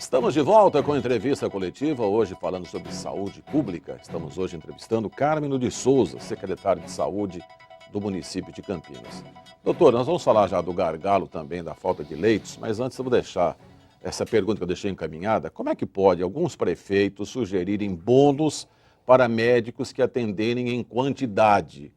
Estamos de volta com a entrevista coletiva, hoje falando sobre saúde pública. Estamos hoje entrevistando Carmino de Souza, secretário de Saúde do município de Campinas. Doutor, nós vamos falar já do gargalo também, da falta de leitos, mas antes eu vou deixar essa pergunta que eu deixei encaminhada. Como é que pode alguns prefeitos sugerirem bônus para médicos que atenderem em quantidade?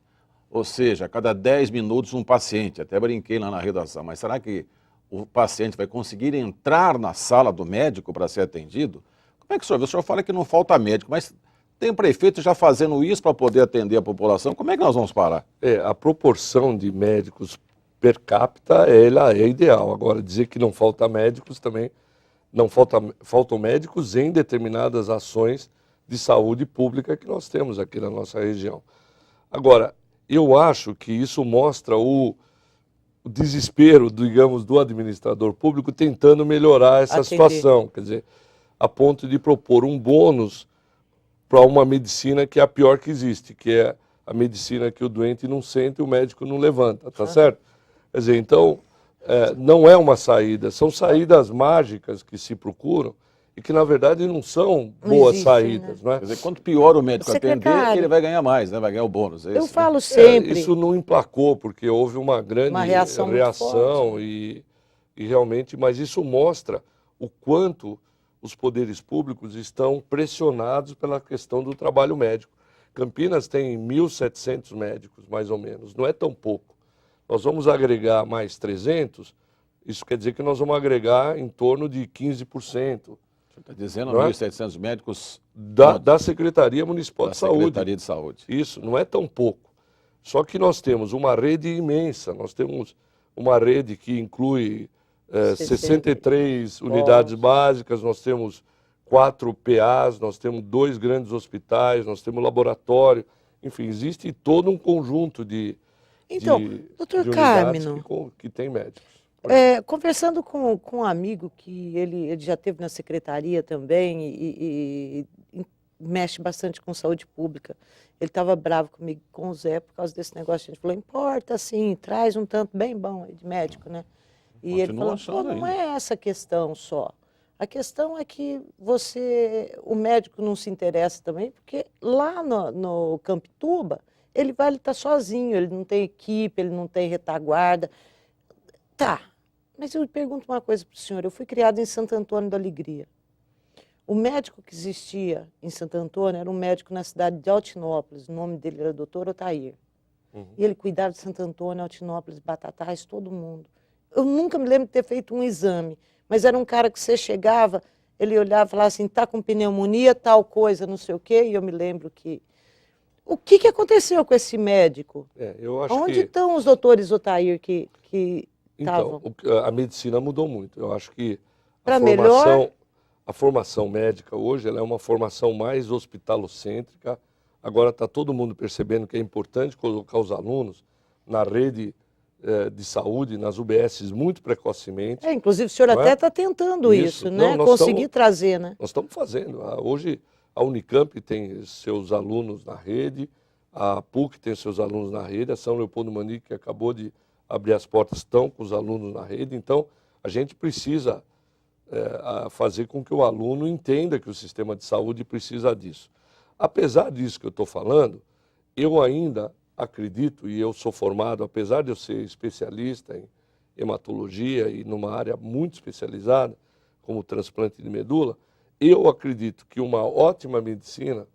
Ou seja, a cada 10 minutos um paciente. Até brinquei lá na redação, mas será que o paciente vai conseguir entrar na sala do médico para ser atendido? Como é que o senhor vê? O senhor fala que não falta médico, mas tem prefeito já fazendo isso para poder atender a população. Como é que nós vamos parar? A proporção de médicos per capita, ela é ideal. Agora, dizer que não falta médicos também, faltam médicos em determinadas ações de saúde pública que nós temos aqui na nossa região. Agora, eu acho que isso mostra o desespero, digamos, do administrador público tentando melhorar essa situação. Quer dizer, a ponto de propor um bônus para uma medicina que é a pior que existe, que é a medicina que o doente não sente e o médico não levanta, tá certo? Quer dizer, então, não é uma saída, são saídas mágicas que se procuram e que, na verdade, não são boas saídas. Né? Quer dizer, quanto pior o médico atender, ele vai ganhar mais, né? Vai ganhar o bônus. É eu isso, falo sempre. Isso não emplacou, porque houve uma grande reação e realmente, mas isso mostra o quanto os poderes públicos estão pressionados pela questão do trabalho médico. Campinas tem 1.700 médicos, mais ou menos, não é tão pouco. Nós vamos agregar mais 300, isso quer dizer que nós vamos agregar em torno de 15%. Está dizendo 1.700 médicos da Secretaria Municipal de Saúde. Secretaria de Saúde. Isso, não é tão pouco. Só que nós temos uma rede imensa, nós temos uma rede que inclui 63 unidades básicas, nós temos 4 PAs, nós temos 2 grandes hospitais, nós temos laboratório, enfim, existe todo um conjunto de doutor de Carmino, que tem médicos. Conversando com um amigo que ele já teve na secretaria também e mexe bastante com saúde pública, ele estava bravo comigo com o Zé por causa desse negócio. A gente falou, importa sim, traz um tanto bem bom de médico, né? E ele falou, pô, não é essa a questão só. A questão é que o médico não se interessa também, porque lá no Campituba, ele está sozinho, ele não tem equipe, ele não tem retaguarda. Tá, mas eu pergunto uma coisa para o senhor. Eu fui criado em Santo Antônio da Alegria. O médico que existia em Santo Antônio era um médico na cidade de Altinópolis. O nome dele era Dr. Otair. E ele cuidava de Santo Antônio, Altinópolis, Batatais, todo mundo. Eu nunca me lembro de ter feito um exame, mas era um cara que você chegava, ele olhava e falava assim, está com pneumonia, tal coisa, não sei o quê, e eu me lembro que... O que aconteceu com esse médico? Eu acho Onde estão os doutores Otair que Então, a medicina mudou muito. Eu acho que a formação médica hoje ela é uma formação mais hospitalocêntrica. Agora está todo mundo percebendo que é importante colocar os alunos na rede de saúde, nas UBSs, muito precocemente. Inclusive o senhor até está tentando isso, né? Conseguir trazer, né? Nós estamos fazendo. Hoje a Unicamp tem seus alunos na rede, a PUC tem seus alunos na rede, a São Leopoldo Manique, que acabou de abrir as portas, estão com os alunos na rede. Então, a gente precisa fazer com que o aluno entenda que o sistema de saúde precisa disso. Apesar disso que eu estou falando, eu ainda acredito, e eu sou formado, apesar de eu ser especialista em hematologia e numa área muito especializada, como transplante de medula, eu acredito que uma ótima medicina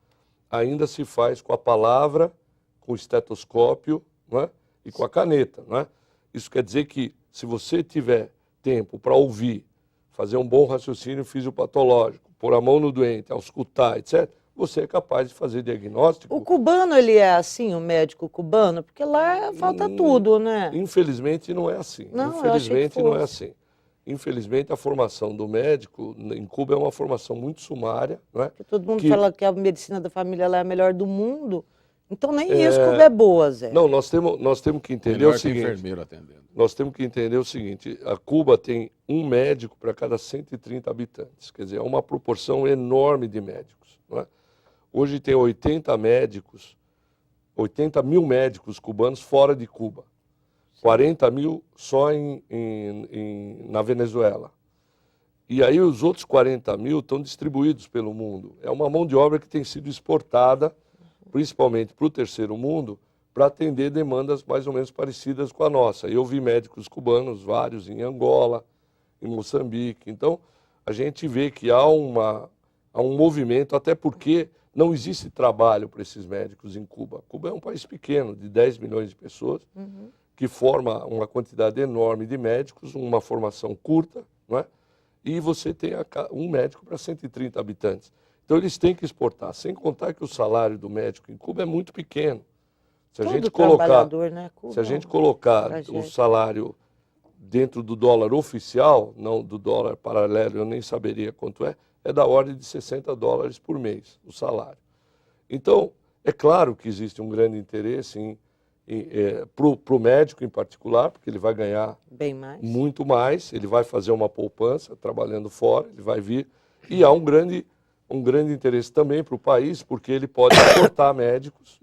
ainda se faz com a palavra, com o estetoscópio, não é? E com a caneta. Não é? Isso quer dizer que, se você tiver tempo para ouvir, fazer um bom raciocínio fisiopatológico, pôr a mão no doente, auscultar, etc., você é capaz de fazer diagnóstico. O cubano, ele é assim, o médico cubano? Porque lá falta tudo, né? Infelizmente não é assim. Infelizmente não é assim. Infelizmente a formação do médico em Cuba é uma formação muito sumária. Não é? Porque todo mundo fala que a medicina da família lá é a melhor do mundo. Então nem isso Cuba é boa, Zé. Não, nós temos que entender o seguinte. Enfermeiro atendendo. Nós temos que entender o seguinte, a Cuba tem um médico para cada 130 habitantes. Quer dizer, é uma proporção enorme de médicos. Não é? Hoje tem 80 mil médicos cubanos fora de Cuba. 40 mil só na Venezuela. E aí os outros 40 mil estão distribuídos pelo mundo. É uma mão de obra que tem sido exportada, principalmente para o terceiro mundo, para atender demandas mais ou menos parecidas com a nossa. Eu vi médicos cubanos, vários em Angola, em Moçambique. Então, a gente vê que há um movimento, até porque não existe trabalho para esses médicos em Cuba. Cuba é um país pequeno, de 10 milhões de pessoas, que forma uma quantidade enorme de médicos, uma formação curta, não é? E você tem um médico para 130 habitantes. Então, eles têm que exportar, sem contar que o salário do médico em Cuba é muito pequeno. Se a gente colocar, né? Cuba, se a gente colocar o salário dentro do dólar oficial, não do dólar paralelo, eu nem saberia quanto é da ordem de $60 por mês, o salário. Então, é claro que existe um grande interesse para o médico em particular, porque ele vai ganhar bem mais. Muito mais, ele vai fazer uma poupança trabalhando fora, ele vai vir, e há um grande interesse também para o país, porque ele pode exportar médicos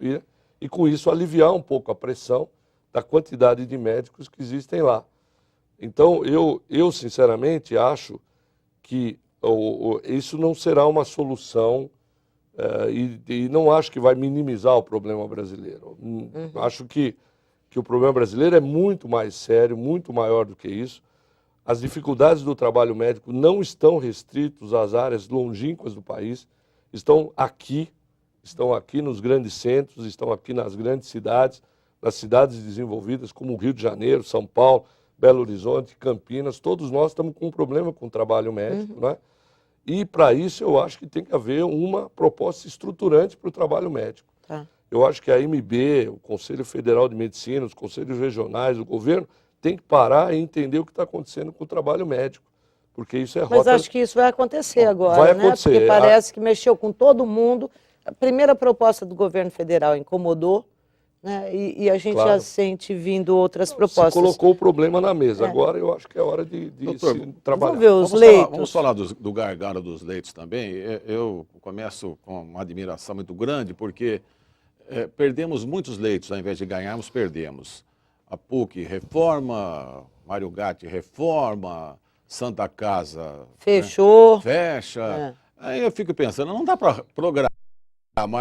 e com isso aliviar um pouco a pressão da quantidade de médicos que existem lá. Então, eu sinceramente acho que isso não será uma solução e não acho que vai minimizar o problema brasileiro. Acho que o problema brasileiro é muito mais sério, muito maior do que isso. As dificuldades do trabalho médico não estão restritos às áreas longínquas do país, estão aqui nos grandes centros, estão aqui nas grandes cidades, nas cidades desenvolvidas como Rio de Janeiro, São Paulo, Belo Horizonte, Campinas. Todos nós estamos com um problema com o trabalho médico, né? E para isso eu acho que tem que haver uma proposta estruturante para o trabalho médico. Tá. Eu acho que a AMB, o Conselho Federal de Medicina, os conselhos regionais, o governo, tem que parar e entender o que está acontecendo com o trabalho médico, porque isso é rota... Mas acho que isso vai acontecer agora, vai né? acontecer. Porque parece que mexeu com todo mundo. A primeira proposta do governo federal incomodou, né? E a gente já sente vindo outras propostas. Você colocou o problema na mesa. Agora eu acho que é hora de Doutor, se trabalhar. Vamos ver os leitos. Vamos falar do gargalo dos leitos também. Eu começo com uma admiração muito grande, porque perdemos muitos leitos, ao invés de ganharmos, perdemos. A PUC reforma, Mário Gatti reforma, Santa Casa... Fechou. Né? Fecha. Aí eu fico pensando, não dá para programar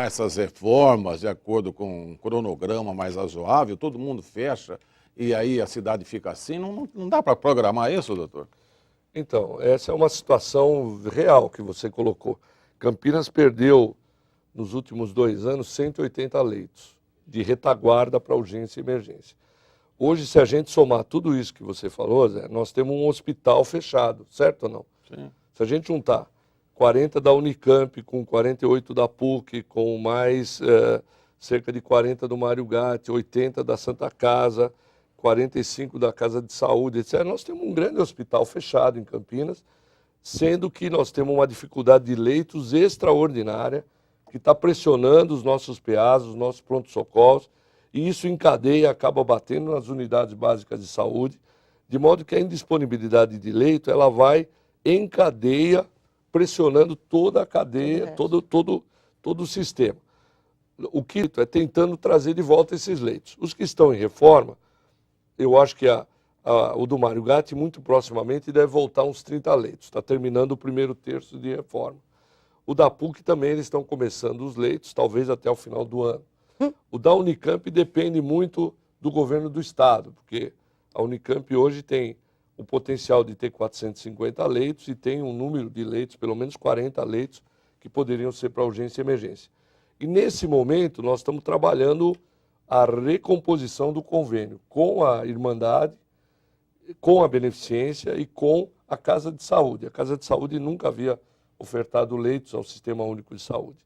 essas reformas de acordo com um cronograma mais razoável, todo mundo fecha e aí a cidade fica assim, não dá para programar isso, doutor? Então, essa é uma situação real que você colocou. Campinas perdeu, nos últimos 2 anos, 180 leitos de retaguarda para urgência e emergência. Hoje, se a gente somar tudo isso que você falou, Zé, nós temos um hospital fechado, certo ou não? Sim. Se a gente juntar 40 da Unicamp, com 48 da PUC, com mais cerca de 40 do Mário Gatti, 80 da Santa Casa, 45 da Casa de Saúde, etc. Nós temos um grande hospital fechado em Campinas, sendo que nós temos uma dificuldade de leitos extraordinária, que está pressionando os nossos PAs, os nossos pronto-socorros, e isso encadeia, acaba batendo nas unidades básicas de saúde, de modo que a indisponibilidade de leito ela vai em cadeia, pressionando toda a cadeia, todo o sistema. O que é tentando trazer de volta esses leitos. Os que estão em reforma, eu acho que o do Mário Gatti, muito proximamente, deve voltar uns 30 leitos. Está terminando o primeiro terço de reforma. O da PUC também, eles estão começando os leitos, talvez até o final do ano. O da Unicamp depende muito do governo do estado, porque a Unicamp hoje tem o potencial de ter 450 leitos e tem um número de leitos, pelo menos 40 leitos, que poderiam ser para urgência e emergência. E nesse momento nós estamos trabalhando a recomposição do convênio com a Irmandade, com a Beneficência e com a Casa de Saúde. A Casa de Saúde nunca havia ofertado leitos ao Sistema Único de Saúde.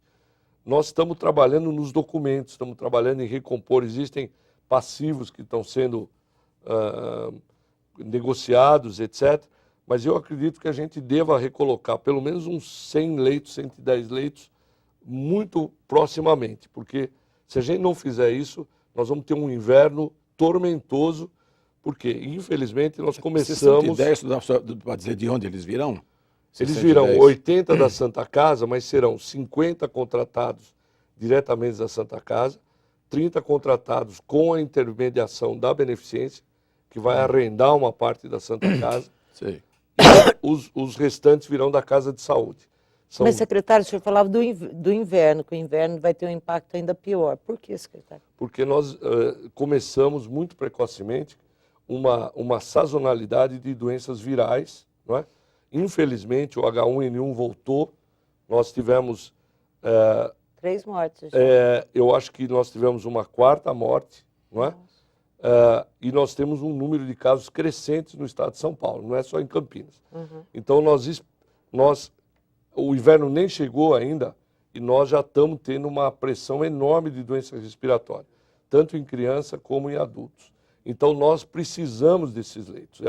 Nós estamos trabalhando nos documentos, estamos trabalhando em recompor, existem passivos que estão sendo negociados, etc. Mas eu acredito que a gente deva recolocar pelo menos uns 100 leitos, 110 leitos, muito proximamente, porque se a gente não fizer isso, nós vamos ter um inverno tormentoso, porque, infelizmente, nós começamos... 110, para dizer de onde eles virão? Eles virão 80 da Santa Casa, mas serão 50 contratados diretamente da Santa Casa, 30 contratados com a intermediação da Beneficência, que vai arrendar uma parte da Santa Casa. Sei. Os restantes virão da Casa de Saúde. Mas, secretário, o senhor falava do inverno, que o inverno vai ter um impacto ainda pior. Por que, secretário? Porque nós começamos muito precocemente uma sazonalidade de doenças virais, não é? Infelizmente, o H1N1 voltou, nós tivemos... 3 mortes. Eu acho que nós tivemos uma 4ª morte, não é? E nós temos um número de casos crescentes no estado de São Paulo, não é só em Campinas. Uhum. Então, o inverno nem chegou ainda e nós já estamos tendo uma pressão enorme de doença respiratória, tanto em criança como em adultos. Então, nós precisamos desses leitos,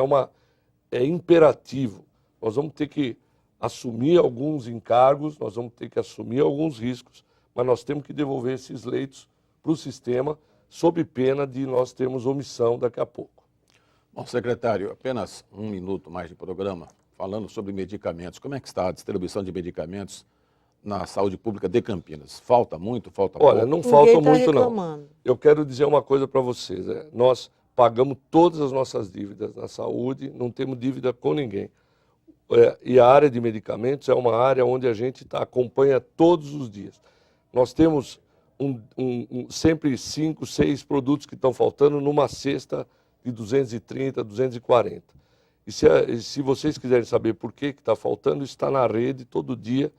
é imperativo. Nós vamos ter que assumir alguns encargos, nós vamos ter que assumir alguns riscos, mas nós temos que devolver esses leitos para o sistema, sob pena de nós termos omissão daqui a pouco. Bom, secretário, apenas 1 minuto mais de programa, falando sobre medicamentos. Como é que está a distribuição de medicamentos na saúde pública de Campinas? Falta muito, falta pouco? Olha, não falta muito não. Reclamando. Eu quero dizer uma coisa para vocês. Nós pagamos todas as nossas dívidas na saúde, não temos dívida com ninguém. E a área de medicamentos é uma área onde a gente acompanha todos os dias. Nós temos sempre 5, 6 produtos que estão faltando numa cesta de 230, 240. E se vocês quiserem saber por que está faltando, está na rede, todo dia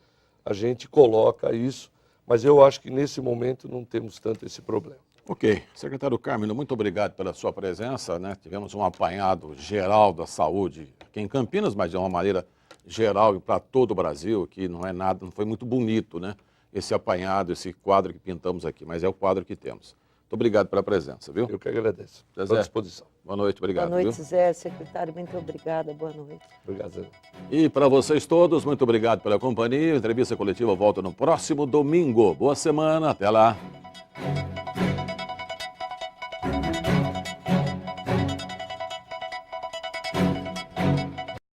a gente coloca isso, mas eu acho que nesse momento não temos tanto esse problema. Ok. Secretário Carmino, muito obrigado pela sua presença, né? Tivemos um apanhado geral da saúde aqui em Campinas, mas de uma maneira geral e para todo o Brasil, que não é nada, não foi muito bonito, né? Esse apanhado, esse quadro que pintamos aqui, mas é o quadro que temos. Muito obrigado pela presença, viu? Eu que agradeço. Zé, À disposição. Boa noite, obrigado. Boa noite, viu? Zé. Secretário, muito obrigada. Boa noite. Obrigado, Zé. E para vocês todos, muito obrigado pela companhia. A entrevista coletiva volta no próximo domingo. Boa semana, até lá.